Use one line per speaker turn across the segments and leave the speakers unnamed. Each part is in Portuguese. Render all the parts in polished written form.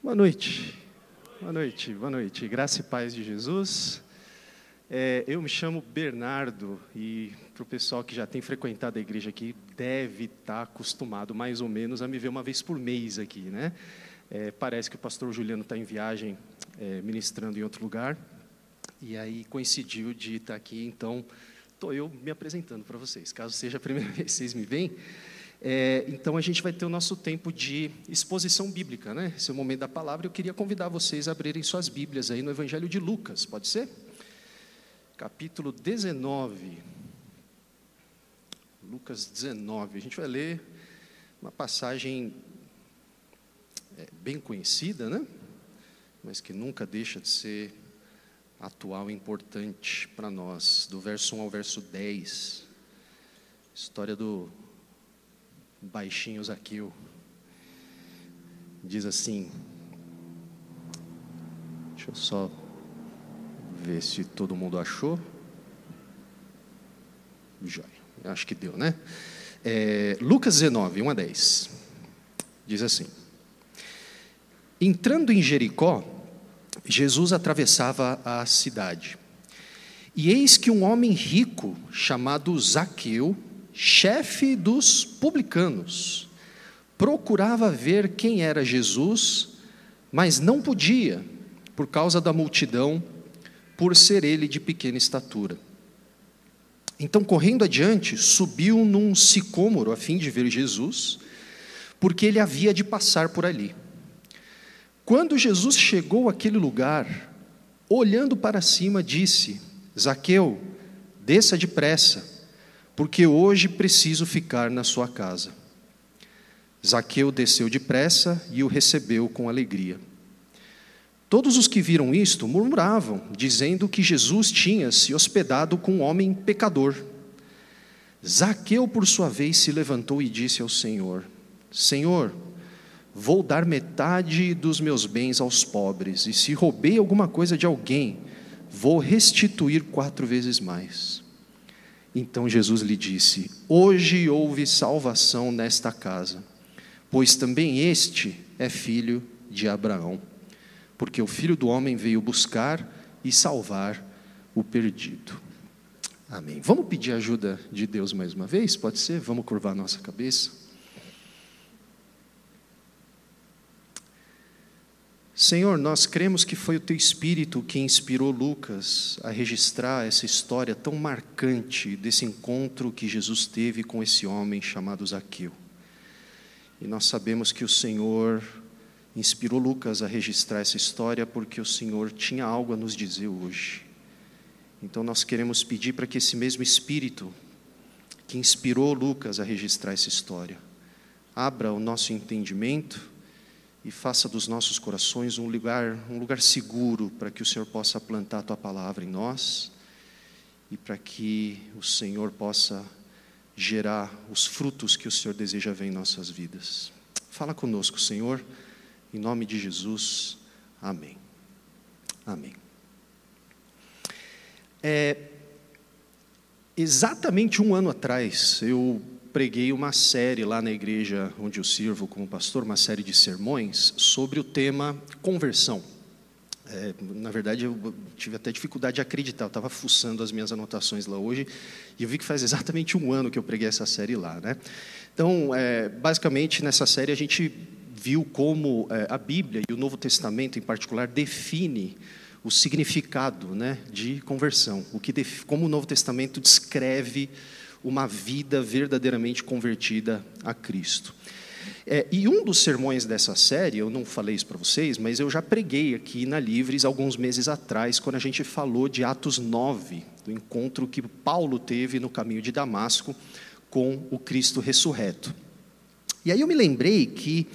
Boa noite, boa noite, boa noite. Graça e paz de Jesus. Eu me chamo Bernardo e para o pessoal que já tem frequentado a igreja aqui, deve estar acostumado mais ou menos a me ver uma vez por mês aqui, né? Parece que o pastor Juliano está em viagem, ministrando em outro lugar, e aí coincidiu de estar aqui, então estou eu me apresentando para vocês. Caso seja a primeira vez que vocês me veem, então a gente vai ter o nosso tempo de exposição bíblica, né? Esse é o momento da palavra. Eu queria convidar vocês a abrirem suas Bíblias aí no Evangelho de Lucas, pode ser? Capítulo 19, Lucas 19, a gente vai ler uma passagem bem conhecida, né? Mas que nunca deixa de ser atual e importante para nós, do verso 1 ao verso 10, história do baixinho Zaqueu. Diz assim, deixa eu só ver se todo mundo achou. Joia, acho que deu, né? Lucas 19, 1 a 10, diz assim: entrando em Jericó, Jesus atravessava a cidade, e eis que um homem rico, chamado Zaqueu, chefe dos publicanos, procurava ver quem era Jesus, mas não podia, por causa da multidão, por ser ele de pequena estatura. Então, correndo adiante, subiu num sicômoro a fim de ver Jesus, porque ele havia de passar por ali. Quando Jesus chegou àquele lugar, olhando para cima, disse: Zaqueu, desça depressa, porque hoje preciso ficar na sua casa. Zaqueu desceu depressa e o recebeu com alegria. Todos os que viram isto murmuravam, dizendo que Jesus tinha se hospedado com um homem pecador. Zaqueu, por sua vez, se levantou e disse ao Senhor: Senhor, vou dar metade dos meus bens aos pobres, e se roubei alguma coisa de alguém, vou restituir 4 vezes mais. Então Jesus lhe disse: hoje houve salvação nesta casa, pois também este é filho de Abraão, porque o Filho do Homem veio buscar e salvar o perdido. Amém. Vamos pedir a ajuda de Deus mais uma vez? Pode ser? Vamos curvar nossa cabeça. Senhor, nós cremos que foi o Teu Espírito que inspirou Lucas a registrar essa história tão marcante desse encontro que Jesus teve com esse homem chamado Zaqueu. E nós sabemos que o Senhor inspirou Lucas a registrar essa história porque o Senhor tinha algo a nos dizer hoje. Então nós queremos pedir para que esse mesmo Espírito que inspirou Lucas a registrar essa história abra o nosso entendimento e faça dos nossos corações um lugar seguro para que o Senhor possa plantar a Tua palavra em nós e para que o Senhor possa gerar os frutos que o Senhor deseja ver em nossas vidas. Fala conosco, Senhor, em nome de Jesus. Amém. Amém. Exatamente 1 ano atrás, eu preguei uma série lá na igreja onde eu sirvo como pastor, uma série de sermões sobre o tema conversão. Na verdade, eu tive até dificuldade de acreditar, eu estava fuçando as minhas anotações lá hoje, e eu vi que faz exatamente 1 ano que eu preguei essa série lá, né? Então, basicamente, nessa série a gente viu como a Bíblia, e o Novo Testamento em particular, define o significado, né, de conversão, como o Novo Testamento descreve uma vida verdadeiramente convertida a Cristo. E um dos sermões dessa série, eu não falei isso para vocês, mas eu já preguei aqui na Livres alguns meses atrás, quando a gente falou de Atos 9, do encontro que Paulo teve no caminho de Damasco com o Cristo ressurreto. E aí eu me lembrei que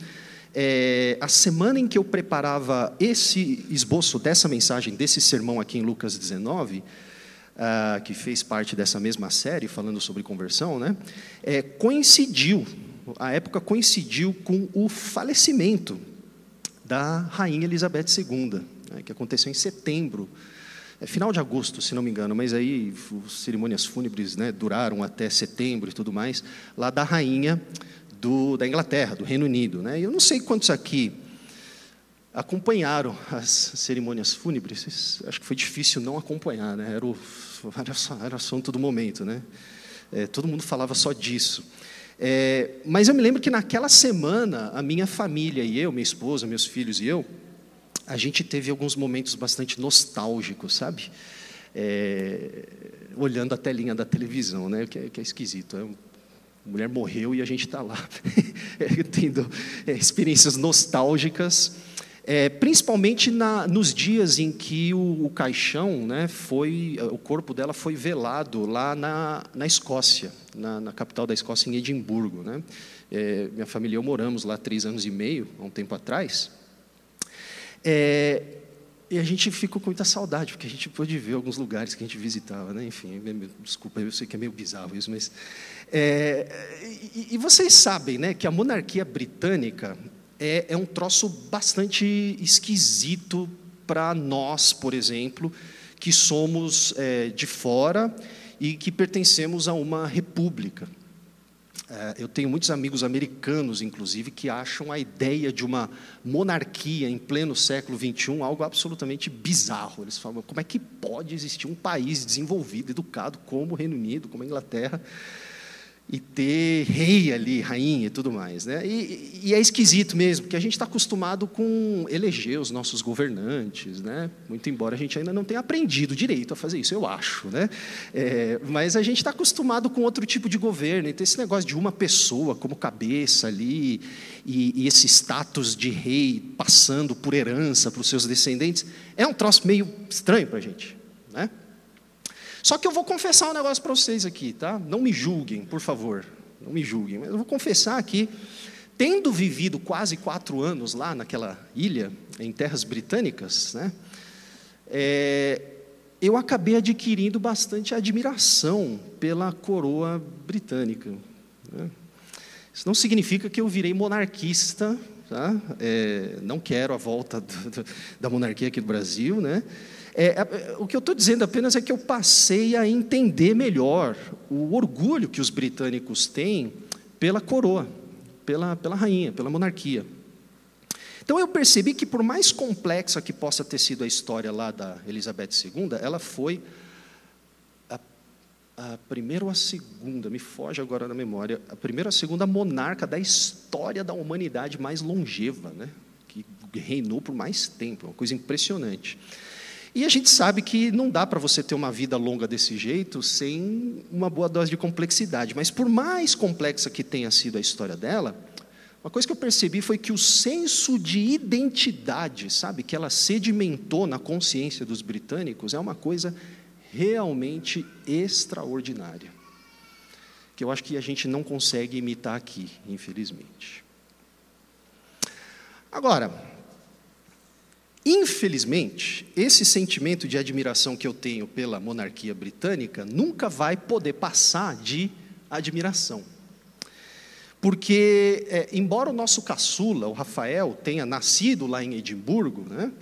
a semana em que eu preparava esse esboço dessa mensagem, desse sermão aqui em Lucas 19, que fez parte dessa mesma série, falando sobre conversão, né? A época coincidiu com o falecimento da Rainha Elizabeth II, né, que aconteceu em setembro, final de agosto, se não me engano, mas aí as cerimônias fúnebres, né, duraram até setembro e tudo mais, lá da rainha da Inglaterra, do Reino Unido, né? Eu não sei quantos aqui acompanharam as cerimônias fúnebres. Acho que foi difícil não acompanhar, né? Era o assunto do momento, né? Todo mundo falava só disso. Mas eu me lembro que naquela semana, a minha família e eu, minha esposa, meus filhos e eu, a gente teve alguns momentos bastante nostálgicos, sabe? Olhando a telinha da televisão, né? Que é esquisito. A mulher morreu e a gente está lá, tendo experiências nostálgicas, principalmente nos dias em que o caixão, né, o corpo dela foi velado lá na Escócia, na capital da Escócia, em Edimburgo, né? Minha família e eu moramos lá 3 anos e meio, há um tempo atrás. E a gente ficou com muita saudade, porque a gente pôde ver alguns lugares que a gente visitava, né? Enfim, desculpa, eu sei que é meio bizarro isso, mas... E vocês sabem, né, que a monarquia britânica é um troço bastante esquisito para nós, por exemplo, que somos de fora e que pertencemos a uma república. Eu tenho muitos amigos americanos, inclusive, que acham a ideia de uma monarquia em pleno século XXI algo absolutamente bizarro. Eles falam, como é que pode existir um país desenvolvido, educado, como o Reino Unido, como a Inglaterra, e ter rei ali, rainha e tudo mais, né? E é esquisito mesmo, porque a gente está acostumado com eleger os nossos governantes, né? Muito embora a gente ainda não tenha aprendido direito a fazer isso, eu acho, né? Mas a gente está acostumado com outro tipo de governo, e ter esse negócio de uma pessoa como cabeça ali, e esse status de rei passando por herança para os seus descendentes, é um troço meio estranho para a gente, né? Só que eu vou confessar um negócio para vocês aqui, tá? Não me julguem, por favor, não me julguem. Mas eu vou confessar aqui, tendo vivido quase 4 anos lá naquela ilha, em terras britânicas, né? Eu acabei adquirindo bastante admiração pela coroa britânica, né? Isso não significa que eu virei monarquista, tá? Não quero a volta da monarquia aqui do Brasil, né? O que eu estou dizendo apenas é que eu passei a entender melhor o orgulho que os britânicos têm pela coroa, pela rainha, pela monarquia. Então eu percebi que, por mais complexa que possa ter sido a história lá da Elizabeth II, ela foi a primeira ou a segunda, me foge agora da memória, a primeira ou a segunda monarca da história da humanidade mais longeva, né? Que reinou por mais tempo, uma coisa impressionante. E a gente sabe que não dá para você ter uma vida longa desse jeito sem uma boa dose de complexidade. Mas por mais complexa que tenha sido a história dela, uma coisa que eu percebi foi que o senso de identidade, sabe, que ela sedimentou na consciência dos britânicos, é uma coisa realmente extraordinária, que eu acho que a gente não consegue imitar aqui, infelizmente. Agora, infelizmente, esse sentimento de admiração que eu tenho pela monarquia britânica nunca vai poder passar de admiração. Porque, embora o nosso caçula, o Rafael, tenha nascido lá em Edimburgo, né,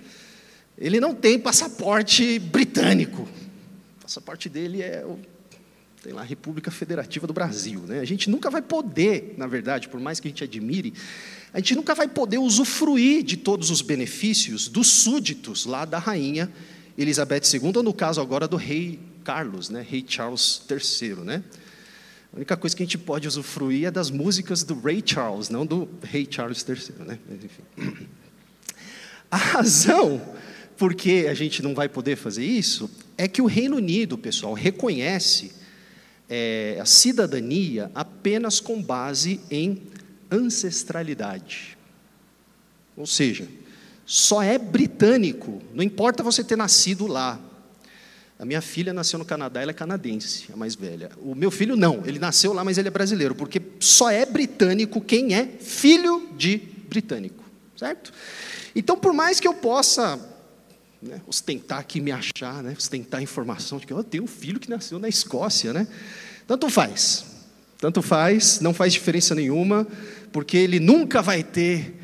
ele não tem passaporte britânico. O passaporte dele tem lá a República Federativa do Brasil, né? A gente nunca vai poder, na verdade, por mais que a gente admire, a gente nunca vai poder usufruir de todos os benefícios dos súditos lá da rainha Elizabeth II, ou no caso agora do rei Carlos, né? Rei Charles III, né? A única coisa que a gente pode usufruir é das músicas do Ray Charles, não do rei Charles III, né? Mas, enfim. A razão por que a gente não vai poder fazer isso é que o Reino Unido, pessoal, reconhece a cidadania apenas com base em ancestralidade. Ou seja, só é britânico, não importa você ter nascido lá. A minha filha nasceu no Canadá, ela é canadense, a mais velha. O meu filho não, ele nasceu lá, mas ele é brasileiro, porque só é britânico quem é filho de britânico, certo? Então, por mais que eu possa, né, ostentar aqui, me achar, né, ostentar informação de que eu tenho um filho que nasceu na Escócia, né? Tanto faz, não faz diferença nenhuma, porque ele nunca vai ter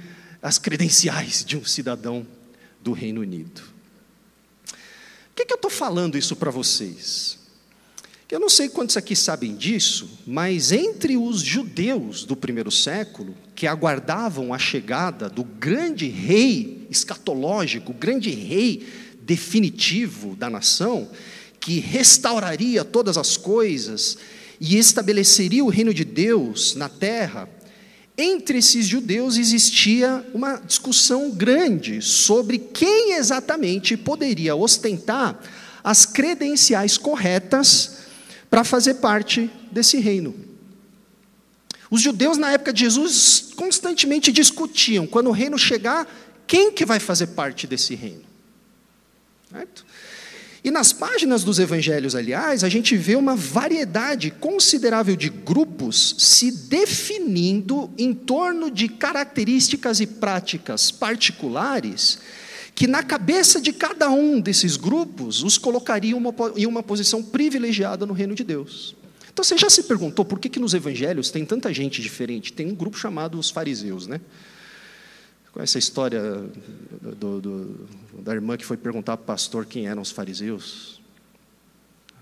as credenciais de um cidadão do Reino Unido. Por que eu estou falando isso para vocês? Eu não sei quantos aqui sabem disso, mas entre os judeus do primeiro século, que aguardavam a chegada do grande rei escatológico, o grande rei definitivo da nação, que restauraria todas as coisas e estabeleceria o reino de Deus na terra, entre esses judeus existia uma discussão grande sobre quem exatamente poderia ostentar as credenciais corretas para fazer parte desse reino. Os judeus na época de Jesus constantemente discutiam, quando o reino chegar, quem que vai fazer parte desse reino? Certo? E nas páginas dos evangelhos, aliás, a gente vê uma variedade considerável de grupos se definindo em torno de características e práticas particulares que na cabeça de cada um desses grupos os colocariam em uma posição privilegiada no reino de Deus. Então você já se perguntou por que nos evangelhos tem tanta gente diferente? Tem um grupo chamado os fariseus, né? Conhece a história da irmã que foi perguntar para o pastor quem eram os fariseus?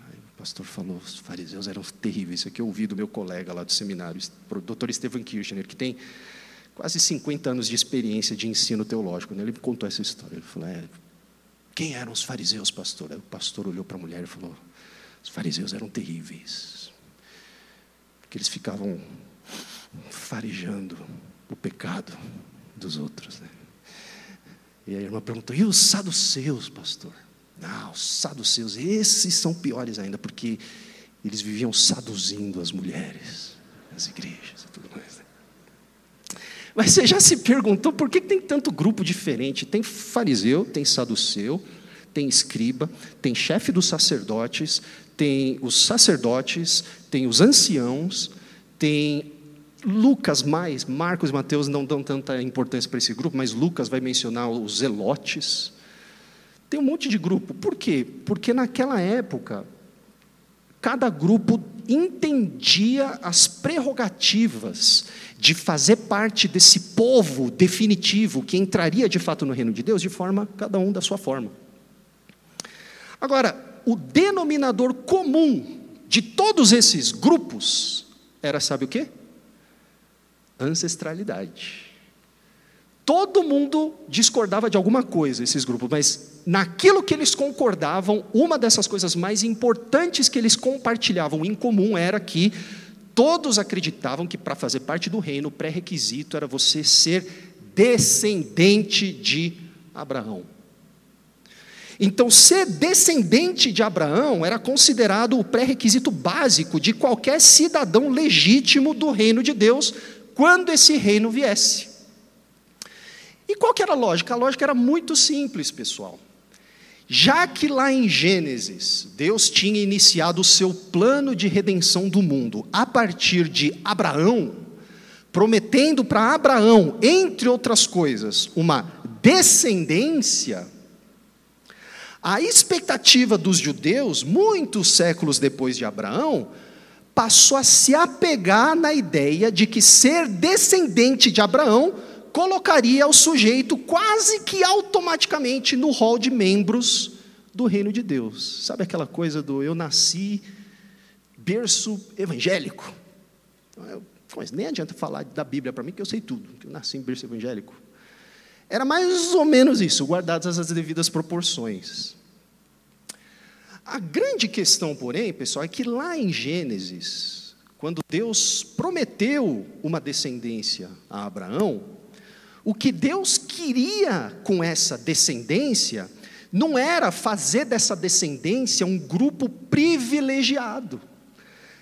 Aí o pastor falou, os fariseus eram terríveis. Isso aqui eu ouvi do meu colega lá do seminário, o doutor Stephen Kirchner, que tem quase 50 anos de experiência de ensino teológico. Ele me contou essa história. Ele falou, quem eram os fariseus, pastor? Aí o pastor olhou para a mulher e falou, os fariseus eram terríveis. Porque eles ficavam farejando o pecado dos outros, né? E a irmã perguntou, e os saduceus, pastor? Não, os saduceus, esses são piores ainda, porque eles viviam seduzindo as mulheres, as igrejas e tudo mais, né? Mas você já se perguntou por que tem tanto grupo diferente? Tem fariseu, tem saduceu, tem escriba, tem chefe dos sacerdotes, tem os sacerdotes, tem os anciãos, tem Lucas Marcos e Mateus não dão tanta importância para esse grupo, mas Lucas vai mencionar os zelotes. Tem um monte de grupo. Por quê? Porque naquela época, cada grupo entendia as prerrogativas de fazer parte desse povo definitivo que entraria de fato no reino de Deus, de forma, cada um da sua forma. Agora, o denominador comum de todos esses grupos era, sabe o quê? Ancestralidade. Todo mundo discordava de alguma coisa, esses grupos, mas naquilo que eles concordavam, uma dessas coisas mais importantes que eles compartilhavam em comum era que todos acreditavam que para fazer parte do reino, o pré-requisito era você ser descendente de Abraão. Então, ser descendente de Abraão era considerado o pré-requisito básico de qualquer cidadão legítimo do reino de Deus, quando esse reino viesse. E qual que era a lógica? A lógica era muito simples, pessoal. Já que lá em Gênesis, Deus tinha iniciado o seu plano de redenção do mundo a partir de Abraão, prometendo para Abraão, entre outras coisas, uma descendência, a expectativa dos judeus, muitos séculos depois de Abraão, passou a se apegar na ideia de que ser descendente de Abraão colocaria o sujeito quase que automaticamente no rol de membros do reino de Deus. Sabe aquela coisa do eu nasci berço evangélico? Mas nem adianta falar da Bíblia para mim, que eu sei tudo, que eu nasci em berço evangélico. Era mais ou menos isso, guardadas as devidas proporções. A grande questão, porém, pessoal, é que lá em Gênesis, quando Deus prometeu uma descendência a Abraão, o que Deus queria com essa descendência não era fazer dessa descendência um grupo privilegiado,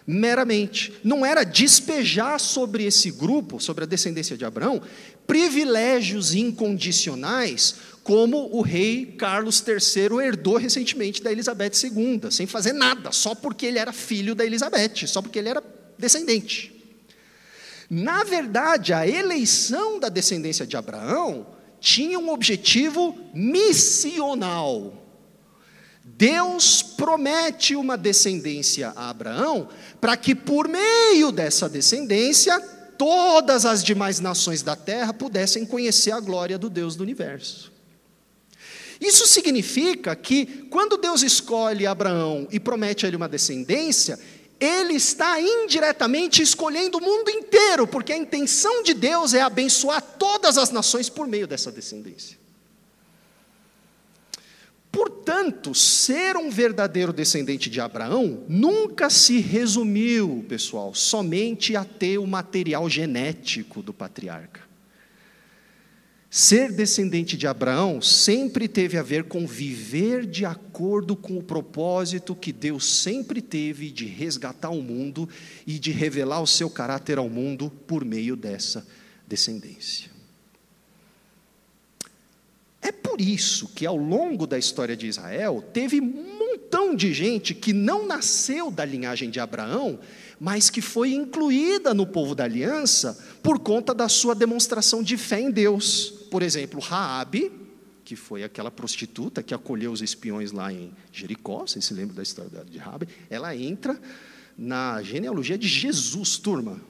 meramente. Não era despejar sobre esse grupo, sobre a descendência de Abraão, privilégios incondicionais, como o rei Carlos III herdou recentemente da Elizabeth II, sem fazer nada, só porque ele era filho da Elizabeth, só porque ele era descendente. Na verdade, a eleição da descendência de Abraão tinha um objetivo missional. Deus promete uma descendência a Abraão, para que por meio dessa descendência, todas as demais nações da terra pudessem conhecer a glória do Deus do universo. Isso significa que, quando Deus escolhe Abraão e promete a ele uma descendência, ele está indiretamente escolhendo o mundo inteiro, porque a intenção de Deus é abençoar todas as nações por meio dessa descendência. Portanto, ser um verdadeiro descendente de Abraão nunca se resumiu, pessoal, somente a ter o material genético do patriarca. Ser descendente de Abraão sempre teve a ver com viver de acordo com o propósito que Deus sempre teve de resgatar o mundo e de revelar o seu caráter ao mundo por meio dessa descendência. É por isso que, ao longo da história de Israel, teve um montão de gente que não nasceu da linhagem de Abraão, mas que foi incluída no povo da aliança por conta da sua demonstração de fé em Deus. Por exemplo, Raabe, que foi aquela prostituta que acolheu os espiões lá em Jericó, vocês se lembram da história de Raabe? Ela entra na genealogia de Jesus, turma.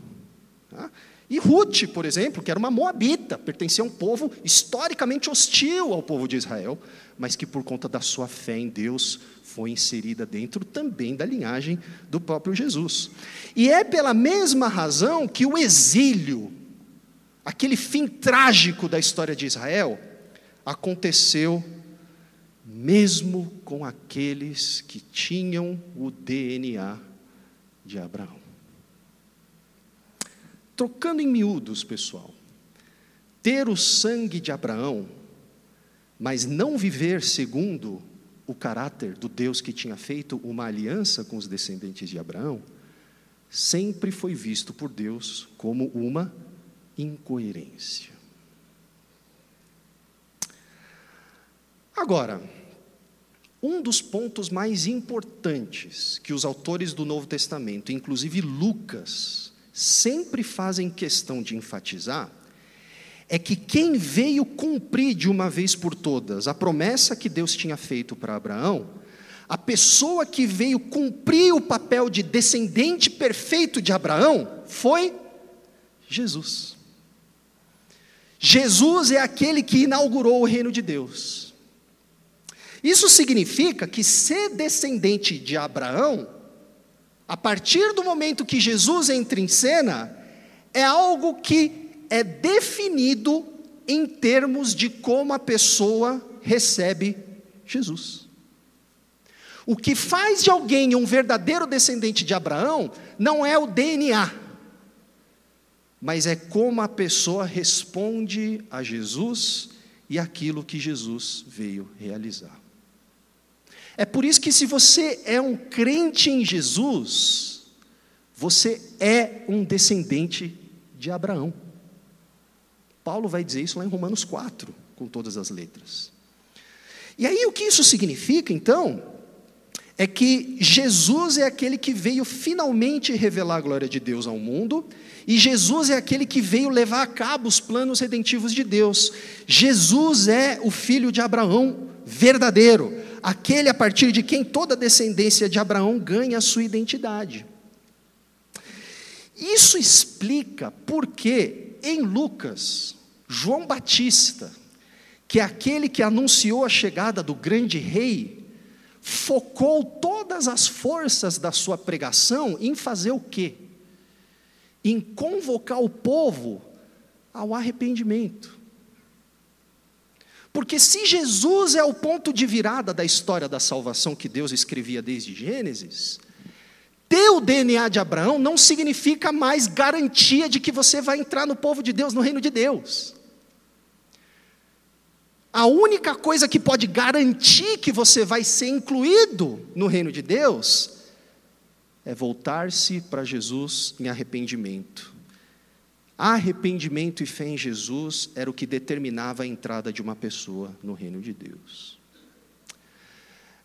Tá? E Ruth, por exemplo, que era uma moabita, pertencia a um povo historicamente hostil ao povo de Israel, mas que por conta da sua fé em Deus foi inserida dentro também da linhagem do próprio Jesus. E é pela mesma razão que o exílio, aquele fim trágico da história de Israel, aconteceu mesmo com aqueles que tinham o DNA de Abraão. Trocando em miúdos, pessoal, ter o sangue de Abraão, mas não viver segundo o caráter do Deus que tinha feito uma aliança com os descendentes de Abraão, sempre foi visto por Deus como uma incoerência. Agora, um dos pontos mais importantes que os autores do Novo Testamento, inclusive Lucas, sempre fazem questão de enfatizar, é que quem veio cumprir de uma vez por todas a promessa que Deus tinha feito para Abraão, a pessoa que veio cumprir o papel de descendente perfeito de Abraão, foi Jesus. Jesus é aquele que inaugurou o reino de Deus. Isso significa que ser descendente de Abraão, a partir do momento que Jesus entra em cena, é algo que é definido em termos de como a pessoa recebe Jesus. O que faz de alguém um verdadeiro descendente de Abraão não é o DNA, mas é como a pessoa responde a Jesus e aquilo que Jesus veio realizar. É por isso que, se você é um crente em Jesus, você é um descendente de Abraão. Paulo vai dizer isso lá em Romanos 4, com todas as letras. E aí, o que isso significa, então, é que Jesus é aquele que veio finalmente revelar a glória de Deus ao mundo, e Jesus é aquele que veio levar a cabo os planos redentivos de Deus. Jesus é o filho de Abraão verdadeiro, aquele a partir de quem toda a descendência de Abraão ganha a sua identidade. Isso explica por que, em Lucas, João Batista, que é aquele que anunciou a chegada do grande rei, focou todas as forças da sua pregação em fazer o quê? Em convocar o povo ao arrependimento. Porque se Jesus é o ponto de virada da história da salvação que Deus escrevia desde Gênesis, ter o DNA de Abraão não significa mais garantia de que você vai entrar no povo de Deus, no reino de Deus. A única coisa que pode garantir que você vai ser incluído no reino de Deus é voltar-se para Jesus em arrependimento. Arrependimento e fé em Jesus era o que determinava a entrada de uma pessoa no reino de Deus.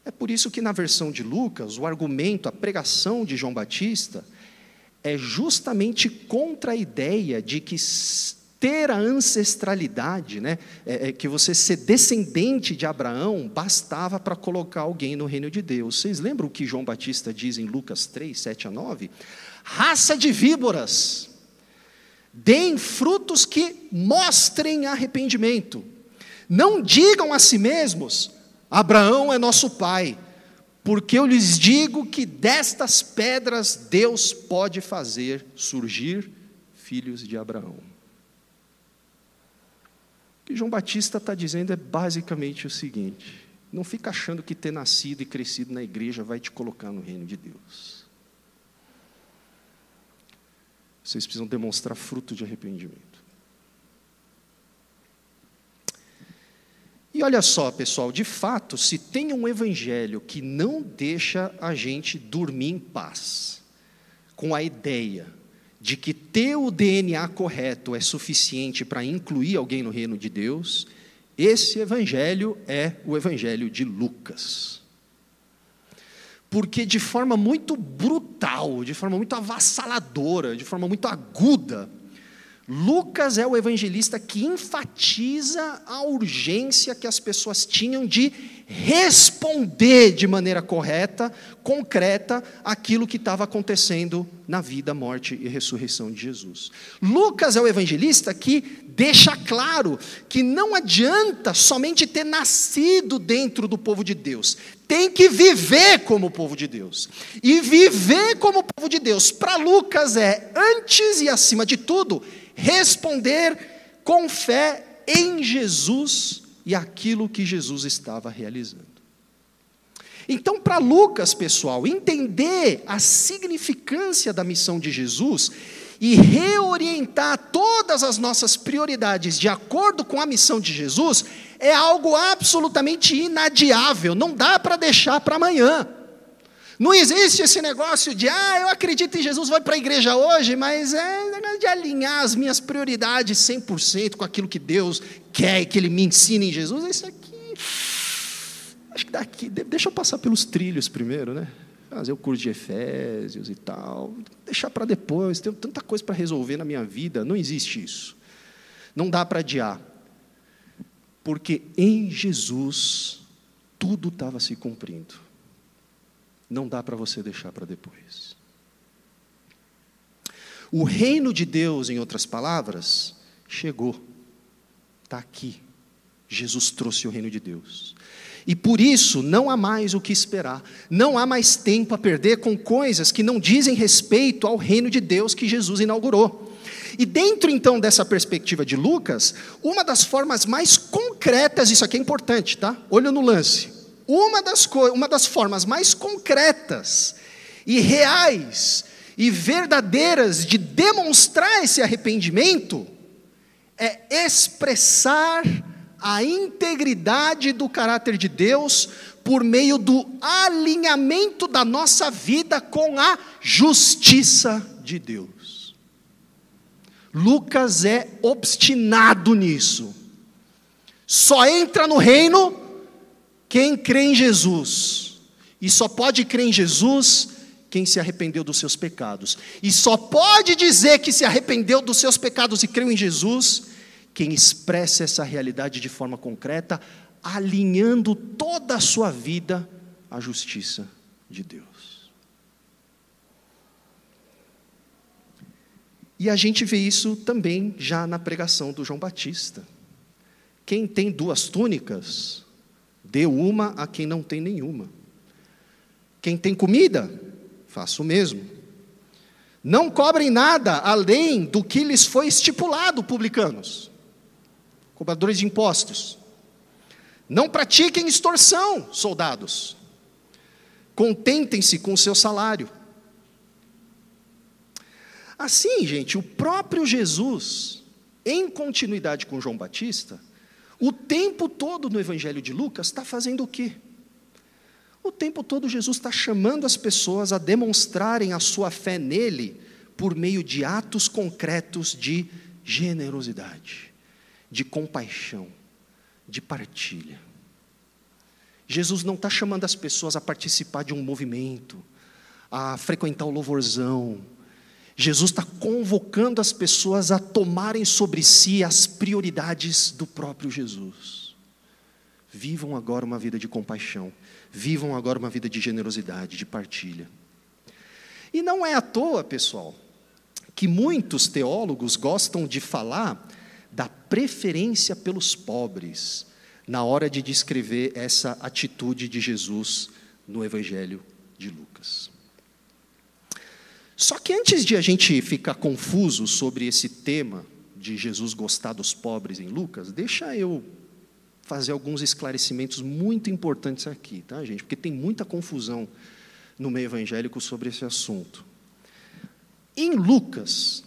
É por isso que, na versão de Lucas, o argumento, a pregação de João Batista é justamente contra a ideia de que ter a ancestralidade, que você ser descendente de Abraão, bastava para colocar alguém no reino de Deus. Vocês lembram o que João Batista diz em Lucas 3, 7 a 9? Raça de víboras, deem frutos que mostrem arrependimento. Não digam a si mesmos: Abraão é nosso pai, porque eu lhes digo que destas pedras Deus pode fazer surgir filhos de Abraão. O que João Batista está dizendo é basicamente o seguinte: não fica achando que ter nascido e crescido na igreja vai te colocar no reino de Deus. Vocês precisam demonstrar fruto de arrependimento. E olha só, pessoal, de fato, se tem um evangelho que não deixa a gente dormir em paz, com a ideia de que ter o DNA correto é suficiente para incluir alguém no reino de Deus, esse evangelho é o evangelho de Lucas. Porque de forma muito brutal, de forma muito avassaladora, de forma muito aguda, Lucas é o evangelista que enfatiza a urgência que as pessoas tinham de responder de maneira correta, concreta, aquilo que estava acontecendo na vida, morte e ressurreição de Jesus. Lucas é o evangelista que deixa claro que não adianta somente ter nascido dentro do povo de Deus, tem que viver como povo de Deus. E viver como povo de Deus, para Lucas, é, antes e acima de tudo, responder com fé em Jesus e aquilo que Jesus estava realizando. Então, para Lucas, pessoal, entender a significância da missão de Jesus e reorientar todas as nossas prioridades de acordo com a missão de Jesus é algo absolutamente inadiável, não dá para deixar para amanhã. Não existe esse negócio de, eu acredito em Jesus, vou para a igreja hoje, mas é de alinhar as minhas prioridades 100% com aquilo que Deus quer e que Ele me ensina em Jesus. Isso aqui, acho que daqui, deixa eu passar pelos trilhos primeiro, né? Fazer o curso de Efésios e tal, deixar para depois, tenho tanta coisa para resolver na minha vida. Não existe isso. Não dá para adiar. Porque em Jesus, tudo estava se cumprindo. Não dá para você deixar para depois. O reino de Deus, em outras palavras, chegou. Está aqui. Jesus trouxe o reino de Deus. E por isso, não há mais o que esperar. Não há mais tempo a perder com coisas que não dizem respeito ao reino de Deus que Jesus inaugurou. E dentro, então, dessa perspectiva de Lucas, uma das formas mais concretas, isso aqui é importante, tá? Olho no lance. Uma das formas mais concretas e reais e verdadeiras de demonstrar esse arrependimento é expressar a integridade do caráter de Deus por meio do alinhamento da nossa vida com a justiça de Deus. Lucas é obstinado nisso. Só entra no reino quem crê em Jesus, e só pode crer em Jesus quem se arrependeu dos seus pecados, e só pode dizer que se arrependeu dos seus pecados e creu em Jesus, quem expressa essa realidade de forma concreta, alinhando toda a sua vida à justiça de Deus. E a gente vê isso também já na pregação do João Batista. Quem tem 2 túnicas, dê uma a quem não tem nenhuma. Quem tem comida, faça o mesmo. Não cobrem nada além do que lhes foi estipulado, publicanos, cobradores de impostos. Não pratiquem extorsão, soldados. Contentem-se com o seu salário. Assim, gente, o próprio Jesus, em continuidade com João Batista, o tempo todo no Evangelho de Lucas está fazendo o quê? O tempo todo Jesus está chamando as pessoas a demonstrarem a sua fé nele por meio de atos concretos de generosidade, de compaixão, de partilha. Jesus não está chamando as pessoas a participar de um movimento, a frequentar o louvorzão. Jesus está convocando as pessoas a tomarem sobre si as prioridades do próprio Jesus. Vivam agora uma vida de compaixão. Vivam agora uma vida de generosidade, de partilha. E não é à toa, pessoal, que muitos teólogos gostam de falar da preferência pelos pobres, na hora de descrever essa atitude de Jesus no Evangelho de Lucas. Só que antes de a gente ficar confuso sobre esse tema de Jesus gostar dos pobres em Lucas, deixa eu fazer alguns esclarecimentos muito importantes aqui, tá, gente? Porque tem muita confusão no meio evangélico sobre esse assunto. Em Lucas,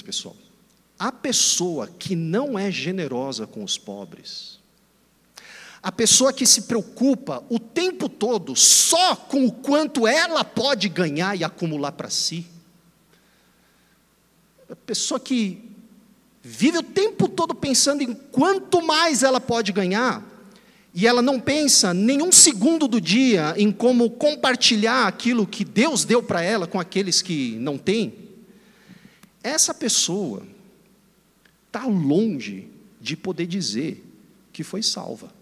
pessoal, a pessoa que não é generosa com os pobres, a pessoa que se preocupa o tempo todo só com o quanto ela pode ganhar e acumular para si, a pessoa que vive o tempo todo pensando em quanto mais ela pode ganhar, e ela não pensa nenhum segundo do dia em como compartilhar aquilo que Deus deu para ela com aqueles que não têm, essa pessoa está longe de poder dizer que foi salva.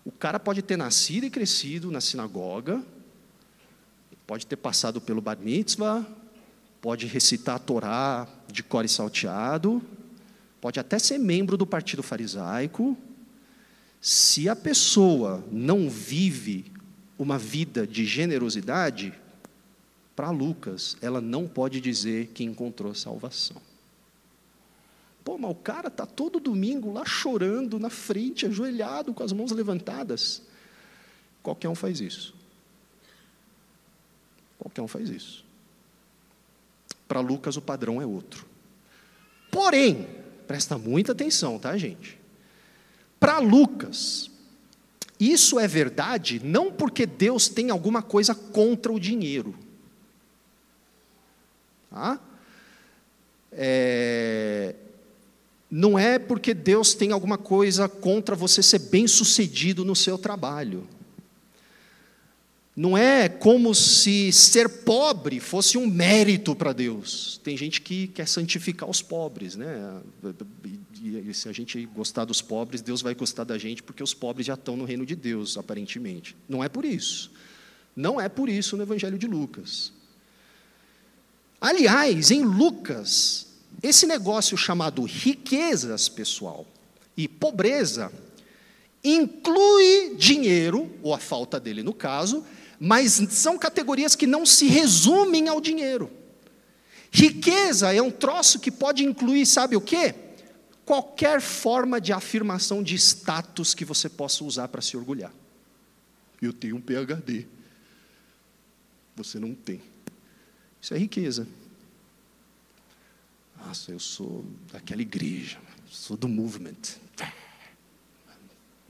O cara pode ter nascido e crescido na sinagoga, pode ter passado pelo bar mitzvah, pode recitar a Torá de cor e salteado, pode até ser membro do partido farisaico. Se a pessoa não vive uma vida de generosidade, para Lucas, ela não pode dizer que encontrou salvação. Pô, mas o cara está todo domingo lá chorando na frente, ajoelhado, com as mãos levantadas. Qualquer um faz isso. Qualquer um faz isso. Para Lucas o padrão é outro. Porém, presta muita atenção, tá, gente? Para Lucas, isso é verdade não porque Deus tem alguma coisa contra o dinheiro. Tá? Não é porque Deus tem alguma coisa contra você ser bem-sucedido no seu trabalho. Não é como se ser pobre fosse um mérito para Deus. Tem gente que quer santificar os pobres, né? E se a gente gostar dos pobres, Deus vai gostar da gente, porque os pobres já estão no reino de Deus, aparentemente. Não é por isso. Não é por isso no Evangelho de Lucas. Aliás, em Lucas, esse negócio chamado riquezas, pessoal, e pobreza, inclui dinheiro, ou a falta dele no caso, mas são categorias que não se resumem ao dinheiro. Riqueza é um troço que pode incluir, sabe o quê? Qualquer forma de afirmação de status que você possa usar para se orgulhar. Eu tenho um PhD. Você não tem. Isso é riqueza. Nossa, eu sou daquela igreja, sou do movement.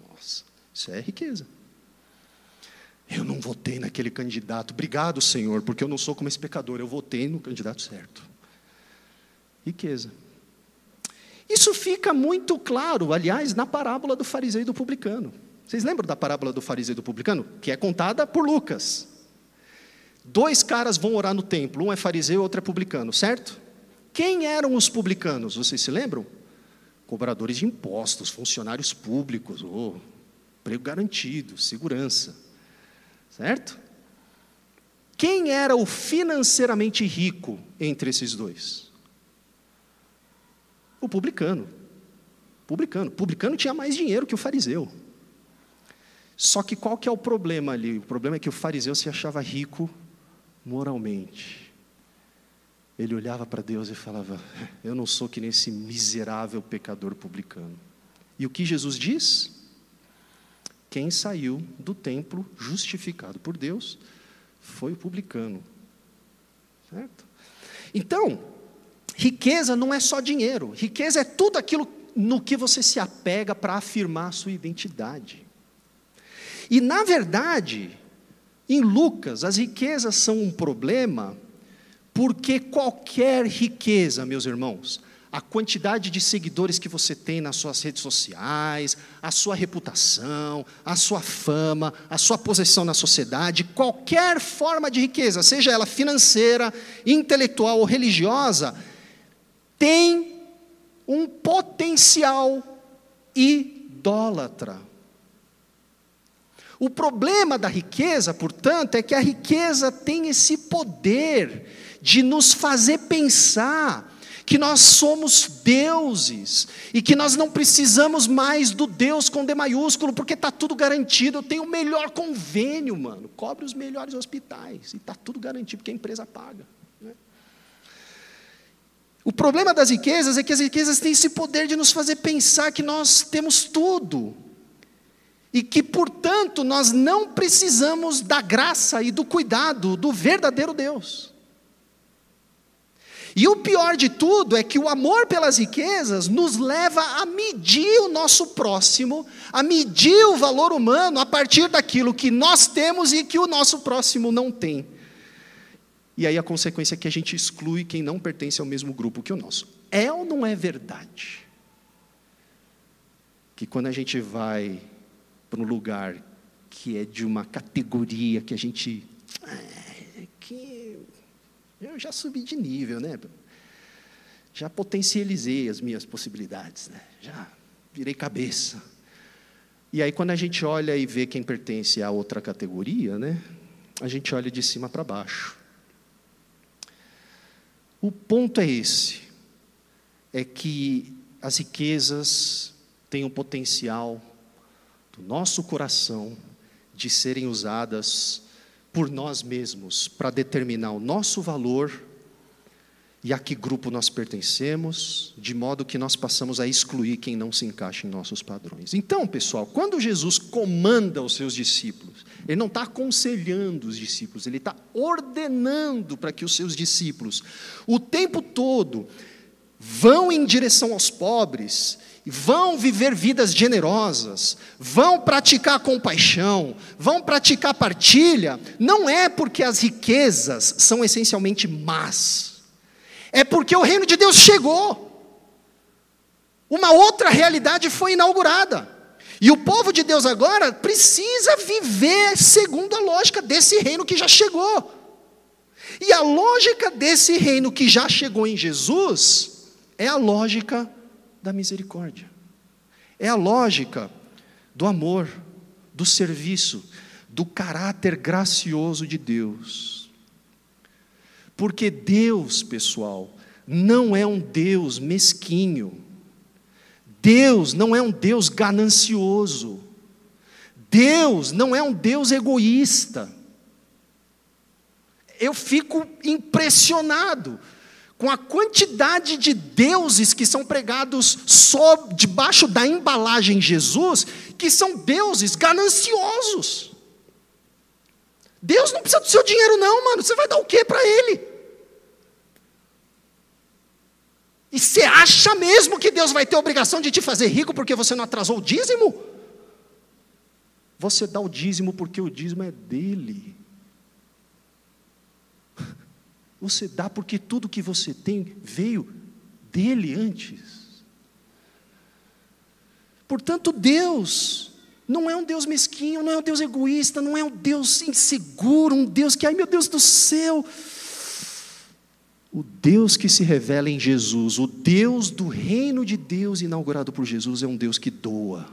Nossa, isso é riqueza. Eu não votei naquele candidato. Obrigado, Senhor, porque eu não sou como esse pecador. Eu votei no candidato certo. Riqueza. Isso fica muito claro, aliás, na parábola do fariseu e do publicano. Vocês lembram da parábola do fariseu e do publicano? Que é contada por Lucas. 2 caras vão orar no templo, um é fariseu e outro é publicano, certo? Quem eram os publicanos? Vocês se lembram? Cobradores de impostos, funcionários públicos, emprego garantido, segurança. Certo? Quem era o financeiramente rico entre esses dois? O publicano. O publicano tinha mais dinheiro que o fariseu. Só que qual que é o problema ali? O problema é que o fariseu se achava rico moralmente. Ele olhava para Deus e falava: eu não sou que nem esse miserável pecador publicano. E o que Jesus diz? Quem saiu do templo justificado por Deus foi o publicano. Certo? Então, riqueza não é só dinheiro. Riqueza é tudo aquilo no que você se apega para afirmar a sua identidade. E, na verdade, em Lucas, as riquezas são um problema, porque qualquer riqueza, meus irmãos, a quantidade de seguidores que você tem nas suas redes sociais, a sua reputação, a sua fama, a sua posição na sociedade, qualquer forma de riqueza, seja ela financeira, intelectual ou religiosa, tem um potencial idólatra. O problema da riqueza, portanto, é que a riqueza tem esse poder de nos fazer pensar, que nós somos deuses, e que nós não precisamos mais do Deus com D maiúsculo, porque está tudo garantido. Eu tenho o melhor convênio, mano, cobre os melhores hospitais, e está tudo garantido, porque a empresa paga, né? O problema das riquezas é que as riquezas têm esse poder de nos fazer pensar que nós temos tudo, e que, portanto, nós não precisamos da graça e do cuidado do verdadeiro Deus. E o pior de tudo é que o amor pelas riquezas nos leva a medir o nosso próximo, a medir o valor humano a partir daquilo que nós temos e que o nosso próximo não tem. E aí a consequência é que a gente exclui quem não pertence ao mesmo grupo que o nosso. É ou não é verdade que quando a gente vai para um lugar que é de uma categoria que a gente... eu já subi de nível, né? Já potencializei as minhas possibilidades, né? Já virei cabeça. E aí quando a gente olha e vê quem pertence a outra categoria, né? A gente olha de cima para baixo. O ponto é esse, é que as riquezas têm o potencial do nosso coração de serem usadas por nós mesmos para determinar o nosso valor e a que grupo nós pertencemos, de modo que nós passamos a excluir quem não se encaixa em nossos padrões. Então, pessoal, quando Jesus comanda os seus discípulos, Ele não está aconselhando os discípulos, Ele está ordenando para que os seus discípulos, o tempo todo, vão em direção aos pobres, vão viver vidas generosas, vão praticar compaixão, vão praticar partilha. Não é porque as riquezas são essencialmente más, é porque o reino de Deus chegou, uma outra realidade foi inaugurada, e o povo de Deus agora precisa viver segundo a lógica desse reino que já chegou. E a lógica desse reino que já chegou em Jesus é a lógica da misericórdia, é a lógica do amor, do serviço, do caráter gracioso de Deus. Porque Deus, pessoal, não é um Deus mesquinho, Deus não é um Deus ganancioso, Deus não é um Deus egoísta. Eu fico impressionado com a quantidade de deuses que são pregados só debaixo da embalagem Jesus, que são deuses gananciosos. Deus não precisa do seu dinheiro não, mano, você vai dar o quê para Ele? E você acha mesmo que Deus vai ter a obrigação de te fazer rico porque você não atrasou o dízimo? Você dá o dízimo porque o dízimo é dele. Você dá porque tudo que você tem veio dele antes. Portanto, Deus não é um Deus mesquinho, não é um Deus egoísta, não é um Deus inseguro, um Deus que, ai meu Deus do céu. O Deus que se revela em Jesus, o Deus do reino de Deus inaugurado por Jesus, é um Deus que doa,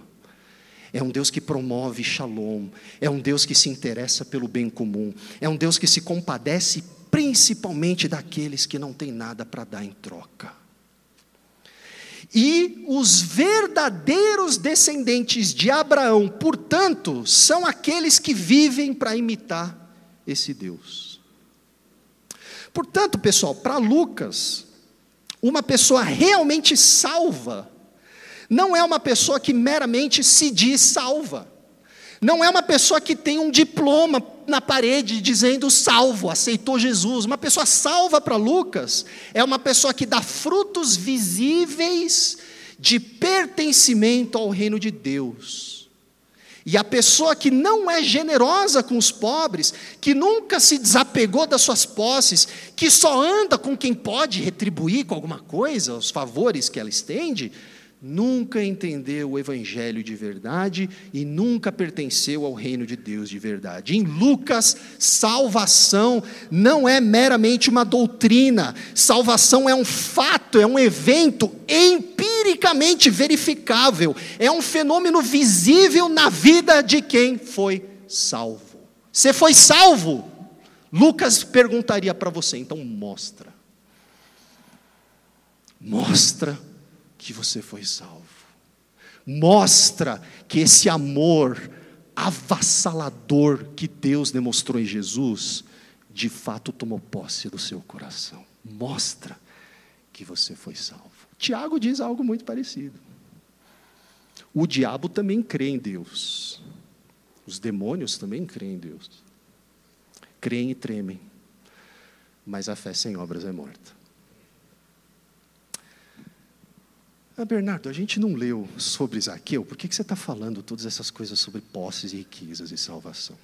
é um Deus que promove shalom, é um Deus que se interessa pelo bem comum, é um Deus que se compadece principalmente daqueles que não têm nada para dar em troca. E os verdadeiros descendentes de Abraão, portanto, são aqueles que vivem para imitar esse Deus. Portanto, pessoal, para Lucas, uma pessoa realmente salva não é uma pessoa que meramente se diz salva. Não é uma pessoa que tem um diploma na parede dizendo salvo, aceitou Jesus. Uma pessoa salva para Lucas é uma pessoa que dá frutos visíveis de pertencimento ao reino de Deus. E a pessoa que não é generosa com os pobres, que nunca se desapegou das suas posses, que só anda com quem pode retribuir com alguma coisa os favores que ela estende, nunca entendeu o evangelho de verdade e nunca pertenceu ao reino de Deus de verdade. Em Lucas, salvação não é meramente uma doutrina, salvação é um fato, é um evento empiricamente verificável, é um fenômeno visível na vida de quem foi salvo. Você foi salvo? Lucas perguntaria para você, então mostra. mostra que você foi salvo. Mostra que esse amor avassalador que Deus demonstrou em Jesus, de fato tomou posse do seu coração. Mostra que você foi salvo. Tiago diz algo muito parecido. O diabo também crê em Deus. Os demônios também creem em Deus. Creem e tremem. Mas a fé sem obras é morta. Bernardo, a gente não leu sobre Zaqueu, por que você está falando todas essas coisas sobre posses e riquezas e salvação?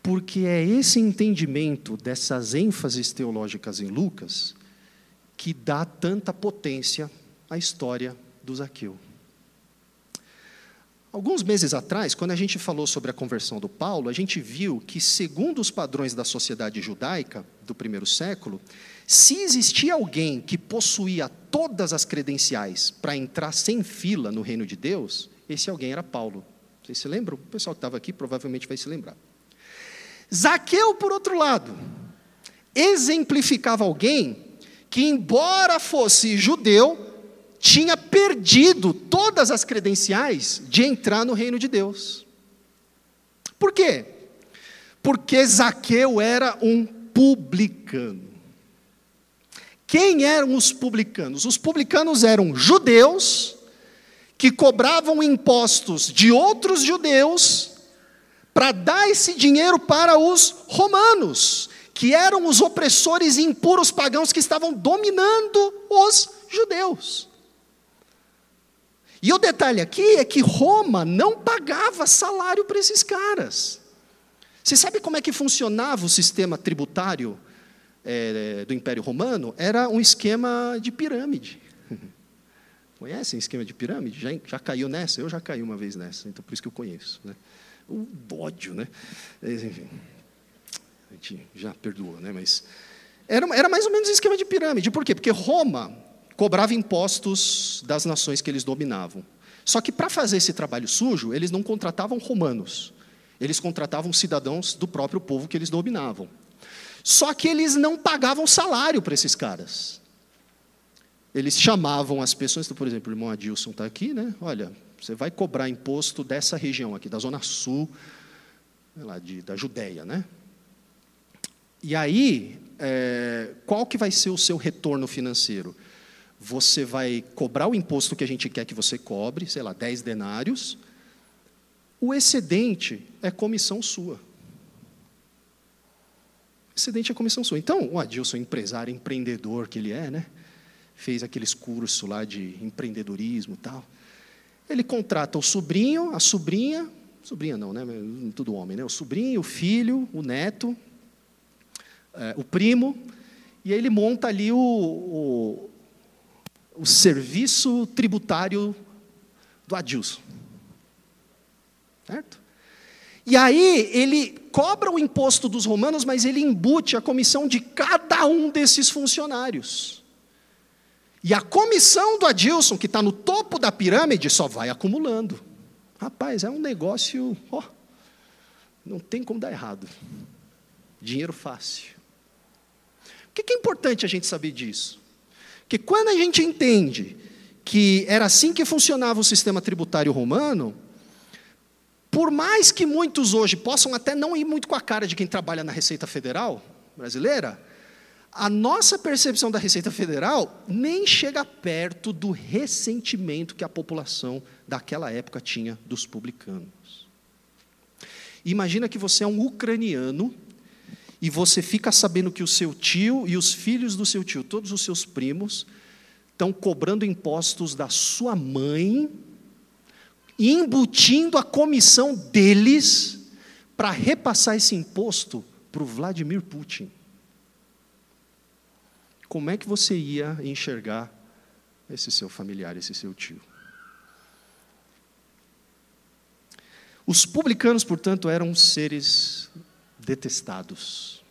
Porque é esse entendimento dessas ênfases teológicas em Lucas que dá tanta potência à história do Zaqueu. Alguns meses atrás, quando a gente falou sobre a conversão do Paulo, a gente viu que, segundo os padrões da sociedade judaica do primeiro século, se existia alguém que possuía todas as credenciais para entrar sem fila no reino de Deus, esse alguém era Paulo. Vocês se lembram? O pessoal que estava aqui provavelmente vai se lembrar. Zaqueu, por outro lado, exemplificava alguém que, embora fosse judeu, tinha perdido todas as credenciais de entrar no reino de Deus. Por quê? Porque Zaqueu era um publicano. Quem eram os publicanos? Os publicanos eram judeus que cobravam impostos de outros judeus para dar esse dinheiro para os romanos, que eram os opressores impuros pagãos que estavam dominando os judeus. E o detalhe aqui é que Roma não pagava salário para esses caras. Você sabe como é que funcionava o sistema tributário do Império Romano? Era um esquema de pirâmide. Conhecem esquema de pirâmide? Já caiu nessa? Eu já caí uma vez nessa, então por isso que eu conheço. Né? O ódio, né? Enfim, a gente já perdoou, né? Mas era mais ou menos um esquema de pirâmide. Por quê? Porque Roma cobrava impostos das nações que eles dominavam. Só que para fazer esse trabalho sujo, eles não contratavam romanos. Eles contratavam cidadãos do próprio povo que eles dominavam. Só que eles não pagavam salário para esses caras. Eles chamavam as pessoas, por exemplo, o irmão Adilson está aqui, né? Olha, você vai cobrar imposto dessa região aqui, da Zona Sul, da Judéia, né? E aí, qual que vai ser o seu retorno financeiro? Você vai cobrar o imposto que a gente quer que você cobre, sei lá, 10 denários. O excedente é comissão sua. O excedente é comissão sua. Então, o Adilson, empresário, empreendedor que ele é, né? Fez aqueles cursos lá de empreendedorismo e tal. Ele contrata o sobrinho, a sobrinha não, né? Tudo homem, né? O sobrinho, o filho, o neto, o primo, e aí ele monta ali o serviço tributário do Adilson. Certo? E aí ele cobra o imposto dos romanos, mas ele embute a comissão de cada um desses funcionários. E a comissão do Adilson, que está no topo da pirâmide, só vai acumulando. Rapaz, é um negócio, não tem como dar errado. Dinheiro fácil. Por que é importante a gente saber disso? Porque quando a gente entende que era assim que funcionava o sistema tributário romano, por mais que muitos hoje possam até não ir muito com a cara de quem trabalha na Receita Federal brasileira, a nossa percepção da Receita Federal nem chega perto do ressentimento que a população daquela época tinha dos publicanos. Imagina que você é um ucraniano e você fica sabendo que o seu tio e os filhos do seu tio, todos os seus primos, estão cobrando impostos da sua mãe, embutindo a comissão deles para repassar esse imposto para o Vladimir Putin. Como é que você ia enxergar esse seu familiar, esse seu tio? Os publicanos, portanto, eram seres detestados.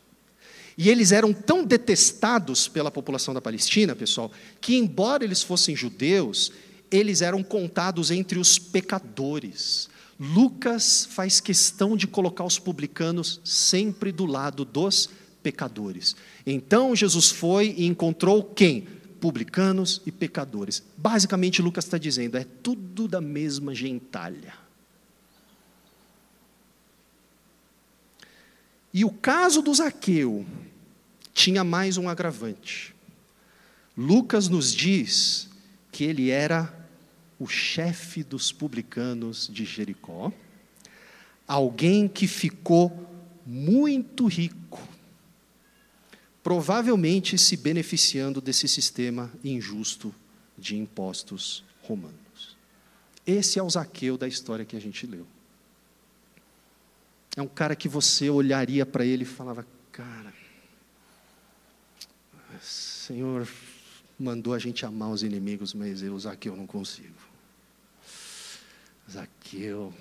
E eles eram tão detestados pela população da Palestina, pessoal, que embora eles fossem judeus, eles eram contados entre os pecadores. Lucas faz questão de colocar os publicanos sempre do lado dos pecadores. Então Jesus foi e encontrou quem? publicanos e pecadores. Basicamente, Lucas está dizendo, é tudo da mesma gentalha. E o caso do Zaqueu tinha mais um agravante. Lucas nos diz que ele era o chefe dos publicanos de Jericó, alguém que ficou muito rico, provavelmente se beneficiando desse sistema injusto de impostos romanos. Esse é o Zaqueu da história que a gente leu. É um cara que você olharia para ele e falava, cara, Senhor mandou a gente amar os inimigos, mas eu, Zaqueu, não consigo. Zaqueu,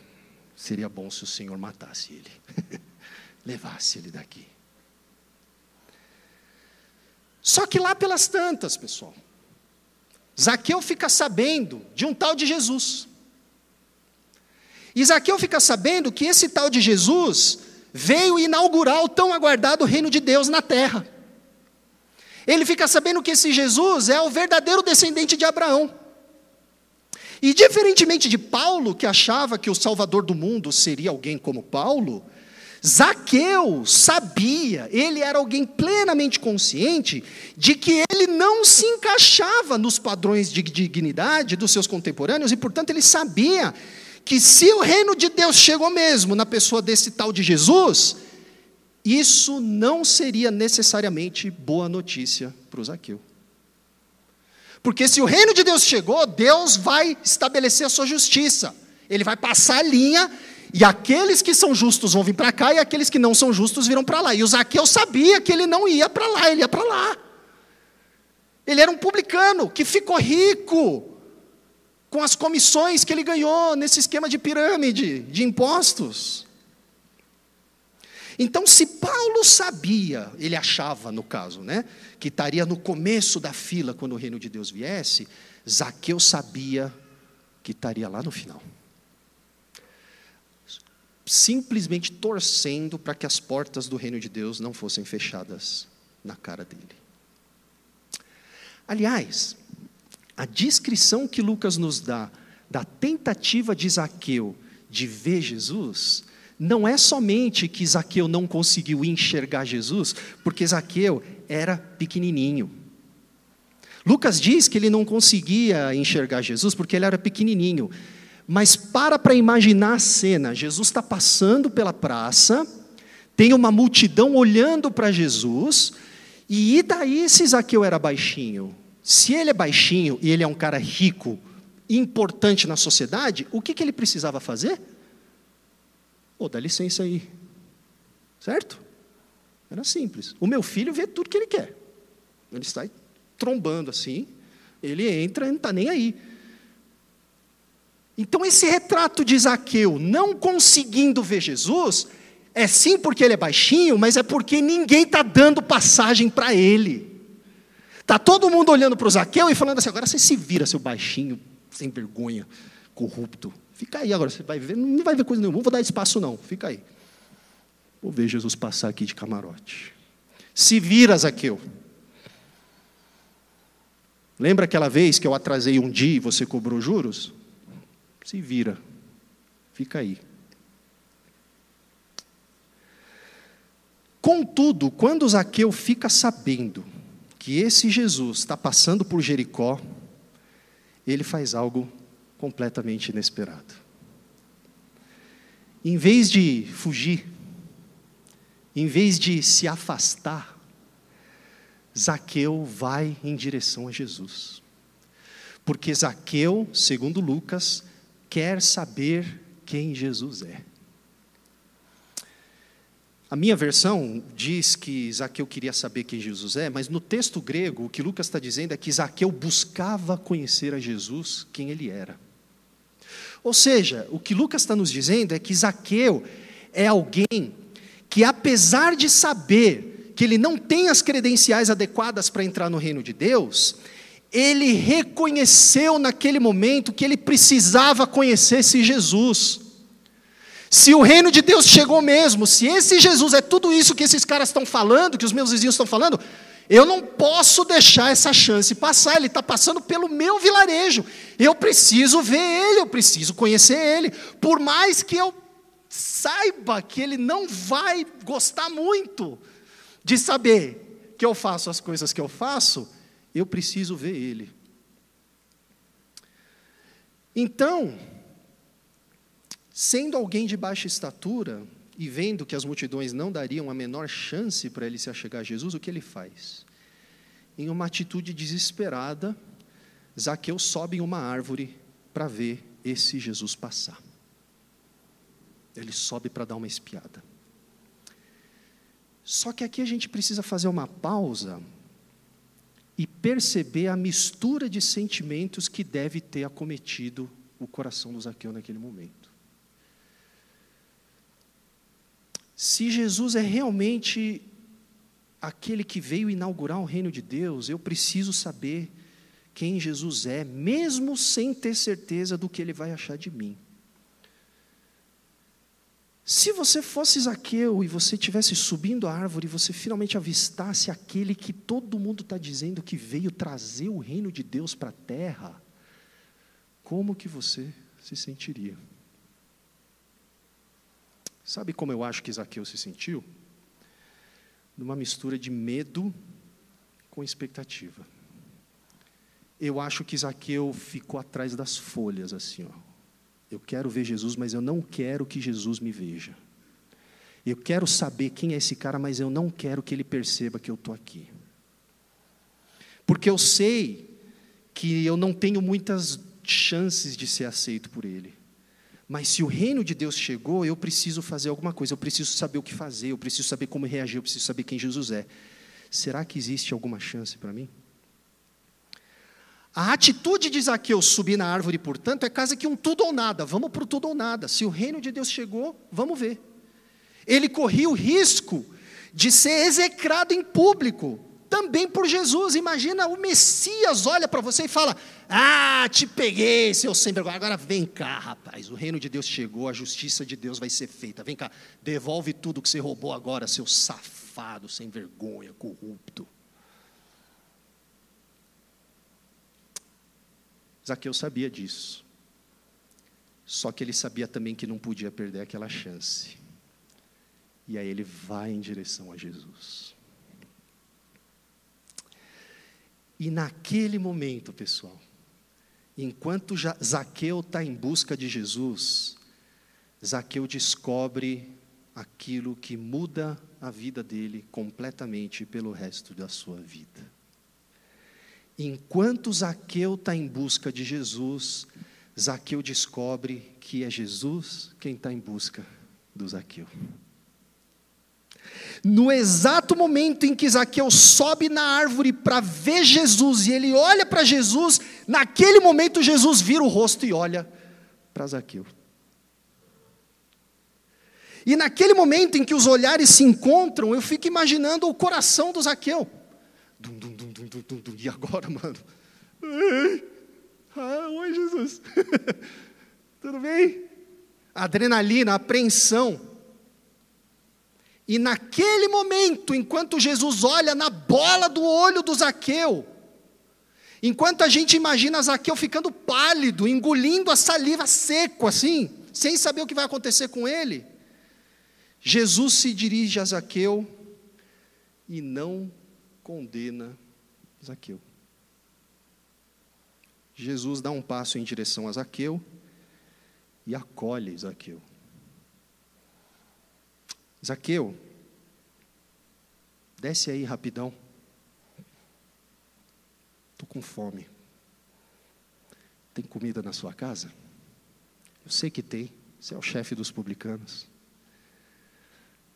seria bom se o Senhor matasse ele, levasse ele daqui. Só que lá pelas tantas, pessoal, Zaqueu fica sabendo de um tal de Jesus. E Zaqueu fica sabendo que esse tal de Jesus veio inaugurar o tão aguardado reino de Deus na terra. Ele fica sabendo que esse Jesus é o verdadeiro descendente de Abraão. E diferentemente de Paulo, que achava que o Salvador do mundo seria alguém como Paulo, Zaqueu sabia, ele era alguém plenamente consciente de que ele não se encaixava nos padrões de dignidade dos seus contemporâneos, e portanto ele sabia que se o reino de Deus chegou mesmo na pessoa desse tal de Jesus, isso não seria necessariamente boa notícia para o Zaqueu. Porque se o reino de Deus chegou, Deus vai estabelecer a sua justiça. Ele vai passar a linha, e aqueles que são justos vão vir para cá, e aqueles que não são justos virão para lá. E o Zaqueu sabia que ele não ia para lá, ele ia para lá. Ele era um publicano que ficou rico com as comissões que ele ganhou nesse esquema de pirâmide, de impostos. Então, se Paulo sabia, ele achava, no caso, que estaria no começo da fila quando o reino de Deus viesse, Zaqueu sabia que estaria lá no final. Simplesmente torcendo para que as portas do reino de Deus não fossem fechadas na cara dele. Aliás, a descrição que Lucas nos dá da tentativa de Zaqueu de ver Jesus, não é somente que Zaqueu não conseguiu enxergar Jesus, porque Zaqueu era pequenininho. Lucas diz que ele não conseguia enxergar Jesus porque ele era pequenininho. Mas para imaginar a cena, Jesus está passando pela praça, tem uma multidão olhando para Jesus, e daí se Zaqueu era baixinho? Se ele é baixinho e ele é um cara rico, importante na sociedade, o que ele precisava fazer? Dá licença aí. Certo? Era simples. O meu filho vê tudo que ele quer. Ele está trombando assim, ele entra e não está nem aí. Então esse retrato de Zaqueu não conseguindo ver Jesus, é sim porque ele é baixinho, mas é porque ninguém está dando passagem para ele. Está todo mundo olhando para o Zaqueu e falando assim, agora você se vira, seu baixinho, sem vergonha, corrupto. Fica aí agora, você vai ver, não vai ver coisa nenhuma, não vou dar espaço não, fica aí. Vou ver Jesus passar aqui de camarote. Se vira, Zaqueu. Lembra aquela vez que eu atrasei um dia e você cobrou juros? Se vira, fica aí. Contudo, quando Zaqueu fica sabendo que esse Jesus está passando por Jericó, ele faz algo completamente inesperado. Em vez de fugir, em vez de se afastar, Zaqueu vai em direção a Jesus. Porque Zaqueu, segundo Lucas, quer saber quem Jesus é. A minha versão diz que Zaqueu queria saber quem Jesus é, mas no texto grego, o que Lucas está dizendo é que Zaqueu buscava conhecer a Jesus, quem ele era. Ou seja, o que Lucas está nos dizendo é que Zaqueu é alguém que, apesar de saber que ele não tem as credenciais adequadas para entrar no reino de Deus, ele reconheceu naquele momento que ele precisava conhecer esse Jesus. Se o reino de Deus chegou mesmo, se esse Jesus é tudo isso que esses caras estão falando, que os meus vizinhos estão falando, Eu não posso deixar essa chance passar, ele está passando pelo meu vilarejo. Eu preciso ver ele, eu preciso conhecer ele. Por mais que eu saiba que ele não vai gostar muito de saber que eu faço as coisas que eu faço, eu preciso ver ele. Então, sendo alguém de baixa estatura, e vendo que as multidões não dariam a menor chance para ele se achegar a Jesus, o que ele faz? Em uma atitude desesperada, Zaqueu sobe em uma árvore para ver esse Jesus passar. Ele sobe para dar uma espiada. Só que aqui a gente precisa fazer uma pausa e perceber a mistura de sentimentos que deve ter acometido o coração do Zaqueu naquele momento. Se Jesus é realmente aquele que veio inaugurar o reino de Deus, eu preciso saber quem Jesus é, mesmo sem ter certeza do que ele vai achar de mim. Se você fosse Zaqueu e você estivesse subindo a árvore e você finalmente avistasse aquele que todo mundo está dizendo que veio trazer o reino de Deus para a terra, como que você se sentiria? Sabe como eu acho que Zaqueu se sentiu? Numa mistura de medo com expectativa. Eu acho que Zaqueu ficou atrás das folhas, assim, ó. Eu quero ver Jesus, mas eu não quero que Jesus me veja. Eu quero saber quem é esse cara, mas eu não quero que ele perceba que eu estou aqui. Porque eu sei que eu não tenho muitas chances de ser aceito por ele. Mas se o reino de Deus chegou, eu preciso fazer alguma coisa, eu preciso saber o que fazer, eu preciso saber como reagir, eu preciso saber quem Jesus é. Será que existe alguma chance para mim? A atitude de Zaqueu subir na árvore, portanto, é quase que um tudo ou nada. Vamos para o tudo ou nada. Se o reino de Deus chegou, vamos ver. Ele corria o risco de ser execrado em público, também por Jesus. Imagina, o Messias olha para você e fala: ah, te peguei, seu sem vergonha. Agora vem cá, rapaz, o reino de Deus chegou, a justiça de Deus vai ser feita. Vem cá, devolve tudo que você roubou agora, seu safado, sem vergonha, corrupto. Zaqueu sabia disso. Só que ele sabia também que não podia perder aquela chance. E aí ele vai em direção a Jesus. E naquele momento, pessoal, enquanto Zaqueu está em busca de Jesus, Zaqueu descobre aquilo que muda a vida dele completamente pelo resto da sua vida. Enquanto Zaqueu está em busca de Jesus, Zaqueu descobre que é Jesus quem está em busca do Zaqueu. No exato momento em que Zaqueu sobe na árvore para ver Jesus, e ele olha para Jesus, naquele momento Jesus vira o rosto e olha para Zaqueu. E naquele momento em que os olhares se encontram, eu fico imaginando o coração do Zaqueu. Dum, dum, dum, dum, dum, dum, dum. E agora, mano? Oi, Jesus. Tudo bem? Adrenalina, apreensão. E naquele momento, enquanto Jesus olha na bola do olho do Zaqueu, enquanto a gente imagina Zaqueu ficando pálido, engolindo a saliva seco assim, sem saber o que vai acontecer com ele, Jesus se dirige a Zaqueu e não condena Zaqueu. Jesus dá um passo em direção a Zaqueu e acolhe Zaqueu. Zaqueu, desce aí rapidão. Estou com fome. Tem comida na sua casa? Eu sei que tem. Você é o chefe dos publicanos.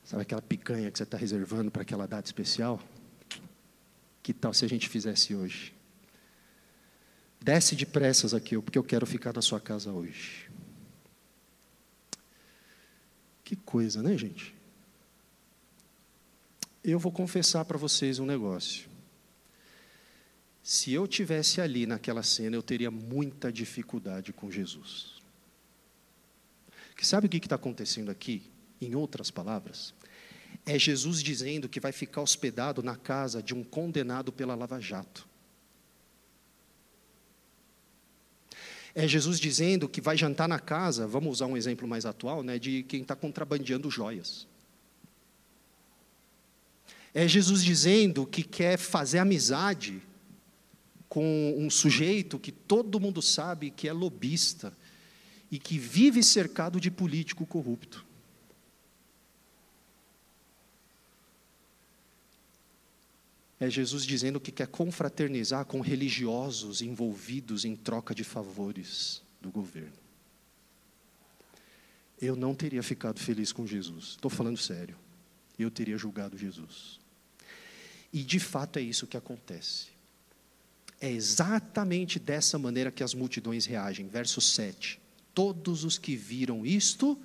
Sabe aquela picanha que você está reservando para aquela data especial? Que tal se a gente fizesse hoje? Desce depressa, Zaqueu, porque eu quero ficar na sua casa hoje. Que coisa, né, gente? Eu vou confessar para vocês um negócio. Se eu tivesse ali naquela cena, eu teria muita dificuldade com Jesus. Porque sabe o que está acontecendo aqui? Em outras palavras, É Jesus dizendo que vai ficar hospedado na casa de um condenado pela Lava Jato. É Jesus dizendo que vai jantar na casa, vamos usar um exemplo mais atual, né, de quem está contrabandeando joias. É Jesus dizendo que quer fazer amizade com um sujeito que todo mundo sabe que é lobista e que vive cercado de político corrupto. É Jesus dizendo que quer confraternizar com religiosos envolvidos em troca de favores do governo. Eu não teria ficado feliz com Jesus, estou falando sério. Eu teria julgado Jesus. E de fato é isso que acontece. É exatamente dessa maneira que as multidões reagem. Verso 7. Todos os que viram isto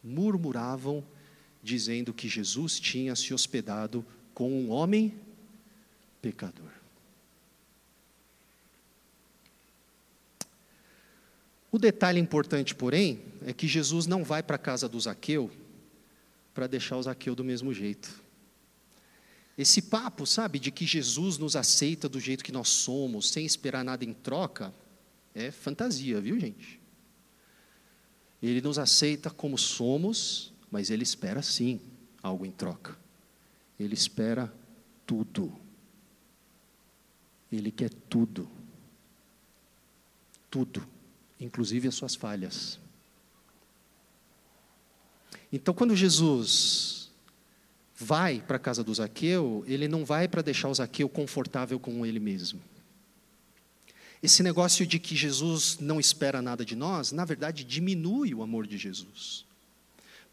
murmuravam, dizendo que Jesus tinha se hospedado com um homem pecador. O detalhe importante, porém, é que Jesus não vai para a casa do Zaqueu para deixar o Zaqueu do mesmo jeito. Esse papo, sabe, de que Jesus nos aceita do jeito que nós somos, sem esperar nada em troca, é fantasia, viu, gente? Ele nos aceita como somos, mas Ele espera sim algo em troca. Ele espera tudo. Ele quer tudo. Tudo, inclusive as suas falhas. Então, quando Jesus vai para a casa do Zaqueu, ele não vai para deixar o Zaqueu confortável com ele mesmo. Esse negócio de que Jesus não espera nada de nós, na verdade, diminui o amor de Jesus.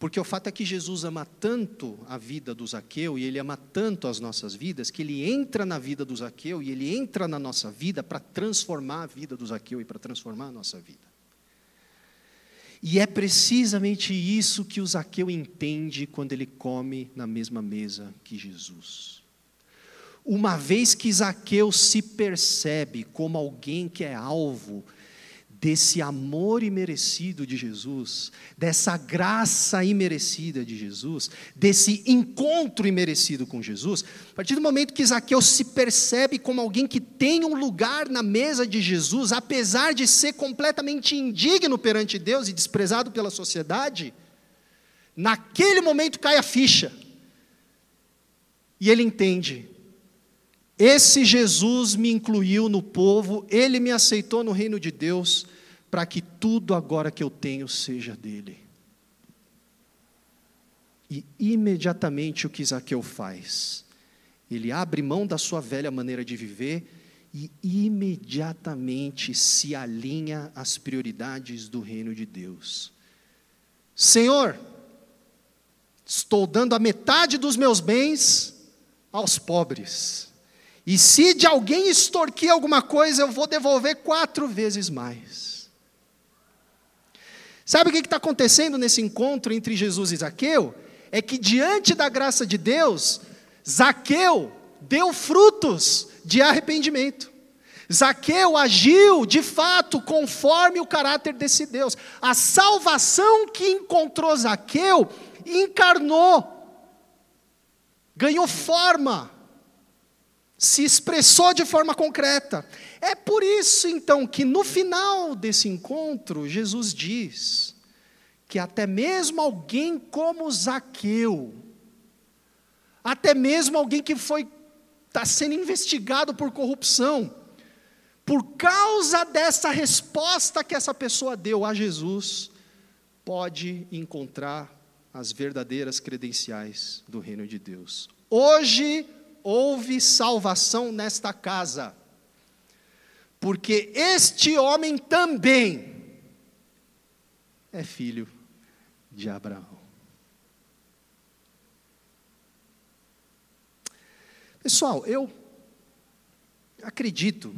Porque o fato é que Jesus ama tanto a vida do Zaqueu, e Ele ama tanto as nossas vidas, que Ele entra na vida do Zaqueu, e Ele entra na nossa vida para transformar a vida do Zaqueu e para transformar a nossa vida. E é precisamente isso que o Zaqueu entende quando ele come na mesma mesa que Jesus. Uma vez que Zaqueu se percebe como alguém que é alvo desse amor imerecido de Jesus, dessa graça imerecida de Jesus, desse encontro imerecido com Jesus, a partir do momento que Zaqueu se percebe como alguém que tem um lugar na mesa de Jesus, apesar de ser completamente indigno perante Deus e desprezado pela sociedade, naquele momento cai a ficha, e ele entende: esse Jesus me incluiu no povo, Ele me aceitou no reino de Deus, para que tudo agora que eu tenho seja dele. E imediatamente o que Zaqueu faz? Ele abre mão da sua velha maneira de viver e imediatamente se alinha às prioridades do reino de Deus. Senhor, estou dando a metade dos meus bens aos pobres. E se de alguém extorquir alguma coisa, eu vou devolver 4 vezes mais. Sabe o que está acontecendo nesse encontro entre Jesus e Zaqueu? É que diante da graça de Deus, Zaqueu deu frutos de arrependimento. Zaqueu agiu de fato conforme o caráter desse Deus. A salvação que encontrou Zaqueu encarnou, ganhou forma, se expressou de forma concreta. É por isso, então, que no final desse encontro, Jesus diz que até mesmo alguém como Zaqueu, até mesmo alguém que está sendo investigado por corrupção, por causa dessa resposta que essa pessoa deu a Jesus, pode encontrar as verdadeiras credenciais do reino de Deus. Hoje houve salvação nesta casa, porque este homem também é filho de Abraão. Pessoal, eu acredito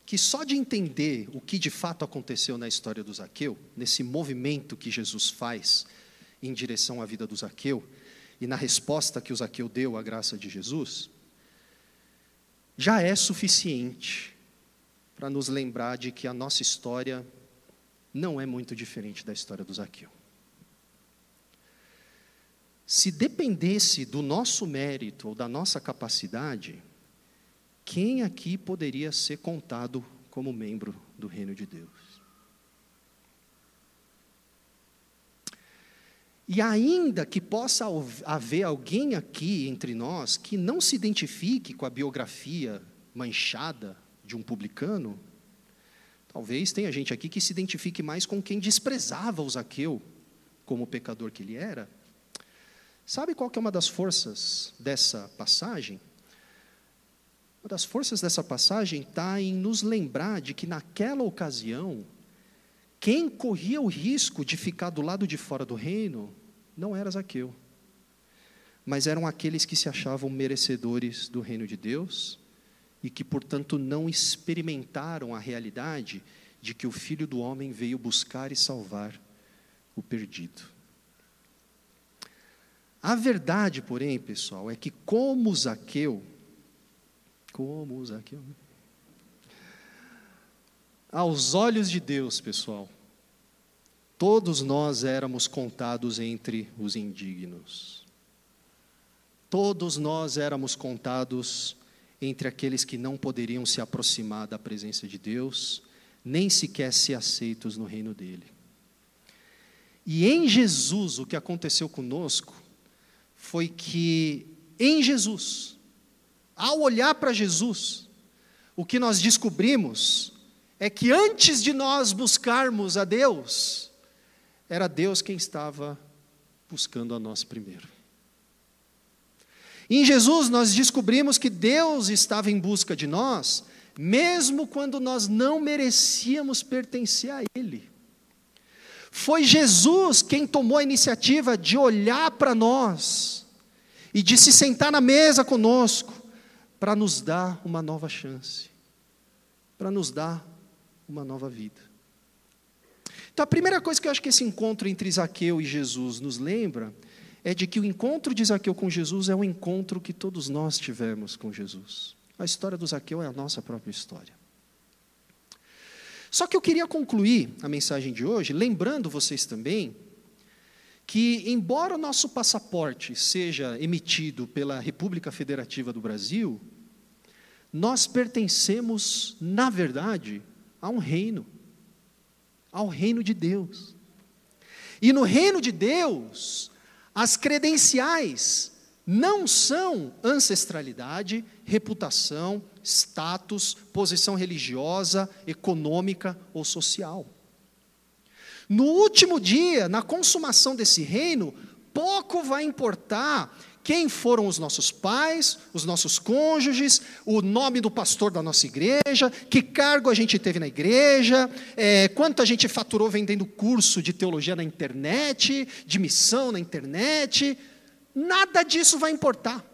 que só de entender o que de fato aconteceu na história do Zaqueu, nesse movimento que Jesus faz em direção à vida do Zaqueu, e na resposta que o Zaqueu deu à graça de Jesus, já é suficiente para nos lembrar de que a nossa história não é muito diferente da história do Zaqueu. Se dependesse do nosso mérito ou da nossa capacidade, quem aqui poderia ser contado como membro do reino de Deus? E ainda que possa haver alguém aqui entre nós que não se identifique com a biografia manchada de um publicano, talvez tenha gente aqui que se identifique mais com quem desprezava o Zaqueu como pecador que ele era. Sabe qual que é uma das forças dessa passagem? Uma das forças dessa passagem está em nos lembrar de que naquela ocasião, quem corria o risco de ficar do lado de fora do reino não era Zaqueu, mas eram aqueles que se achavam merecedores do reino de Deus e que, portanto, não experimentaram a realidade de que o Filho do Homem veio buscar e salvar o perdido. A verdade, porém, pessoal, é que como Zaqueu, aos olhos de Deus, pessoal, todos nós éramos contados entre os indignos. Todos nós éramos contados entre aqueles que não poderiam se aproximar da presença de Deus, nem sequer ser aceitos no reino dele. E em Jesus, o que aconteceu conosco, foi que em Jesus, ao olhar para Jesus, o que nós descobrimos é que antes de nós buscarmos a Deus, era Deus quem estava buscando a nós primeiro. Em Jesus nós descobrimos que Deus estava em busca de nós, mesmo quando nós não merecíamos pertencer a Ele. Foi Jesus quem tomou a iniciativa de olhar para nós e de se sentar na mesa conosco para nos dar uma nova chance, para nos dar uma nova vida. Então a primeira coisa que eu acho que esse encontro entre Zaqueu e Jesus nos lembra é de que o encontro de Zaqueu com Jesus é um encontro que todos nós tivemos com Jesus. A história do Zaqueu é a nossa própria história. Só que eu queria concluir a mensagem de hoje, lembrando vocês também, que embora o nosso passaporte seja emitido pela República Federativa do Brasil, nós pertencemos, na verdade, a um reino, ao reino de Deus. E no reino de Deus, as credenciais não são ancestralidade, reputação, status, posição religiosa, econômica ou social. No último dia, na consumação desse reino, pouco vai importar quem foram os nossos pais, os nossos cônjuges, o nome do pastor da nossa igreja, que cargo a gente teve na igreja, quanto a gente faturou vendendo curso de teologia na internet, de missão na internet. Nada disso vai importar.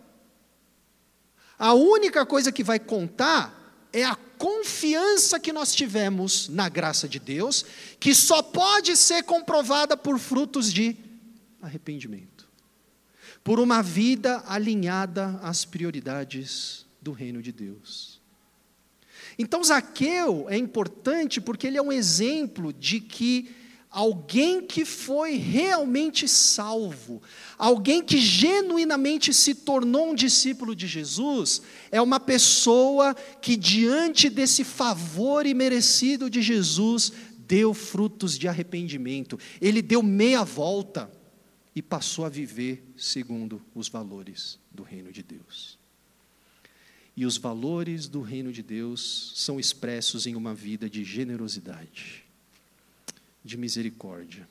A única coisa que vai contar é a confiança que nós tivemos na graça de Deus, que só pode ser comprovada por frutos de arrependimento, por uma vida alinhada às prioridades do reino de Deus. Então Zaqueu é importante porque ele é um exemplo de que alguém que foi realmente salvo, alguém que genuinamente se tornou um discípulo de Jesus, é uma pessoa que diante desse favor imerecido de Jesus, deu frutos de arrependimento. Ele deu meia volta e passou a viver segundo os valores do reino de Deus. E os valores do reino de Deus são expressos em uma vida de generosidade, de misericórdia,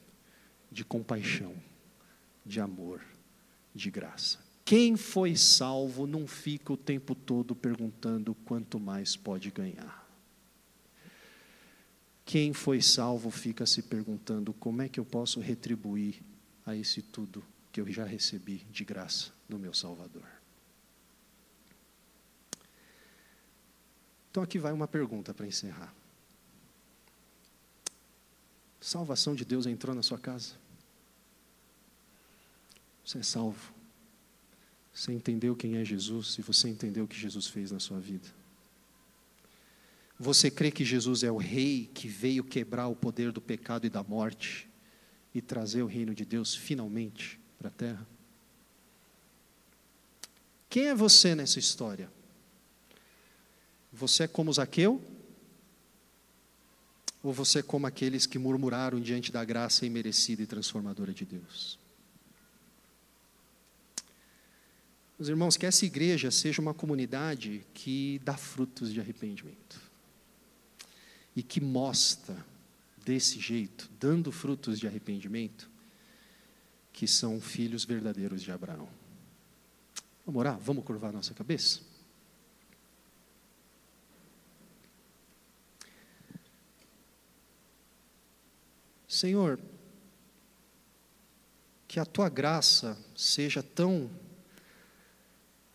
de compaixão, de amor, de graça. Quem foi salvo não fica o tempo todo perguntando quanto mais pode ganhar. Quem foi salvo fica se perguntando como é que eu posso retribuir a esse tudo que eu já recebi de graça do meu Salvador. Então aqui vai uma pergunta para encerrar. Salvação de Deus entrou na sua casa? Você é salvo? Você entendeu quem é Jesus e você entendeu o que Jesus fez na sua vida? Você crê que Jesus é o rei que veio quebrar o poder do pecado e da morte e trazer o reino de Deus finalmente para a terra? Quem é você nessa história? Você é como Zaqueu? Ou você é como aqueles que murmuraram diante da graça imerecida e transformadora de Deus? Meus irmãos, que essa igreja seja uma comunidade que dá frutos de arrependimento. E que mostra, desse jeito, dando frutos de arrependimento, que são filhos verdadeiros de Abraão. Vamos orar? Vamos curvar nossa cabeça? Senhor, que a Tua graça seja tão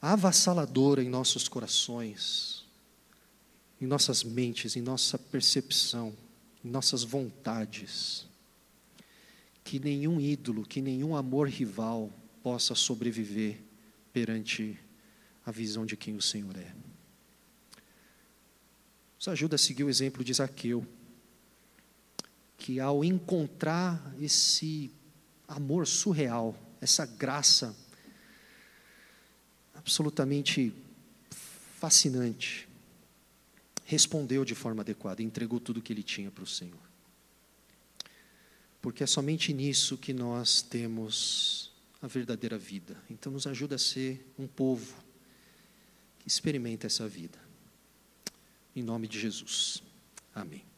avassaladora em nossos corações, em nossas mentes, em nossa percepção, em nossas vontades, que nenhum ídolo, que nenhum amor rival possa sobreviver perante a visão de quem o Senhor é. Nos ajuda a seguir o exemplo de Zaqueu, que ao encontrar esse amor surreal, essa graça absolutamente fascinante, respondeu de forma adequada, entregou tudo o que ele tinha para o Senhor. Porque é somente nisso que nós temos a verdadeira vida. Então nos ajuda a ser um povo que experimenta essa vida. Em nome de Jesus. Amém.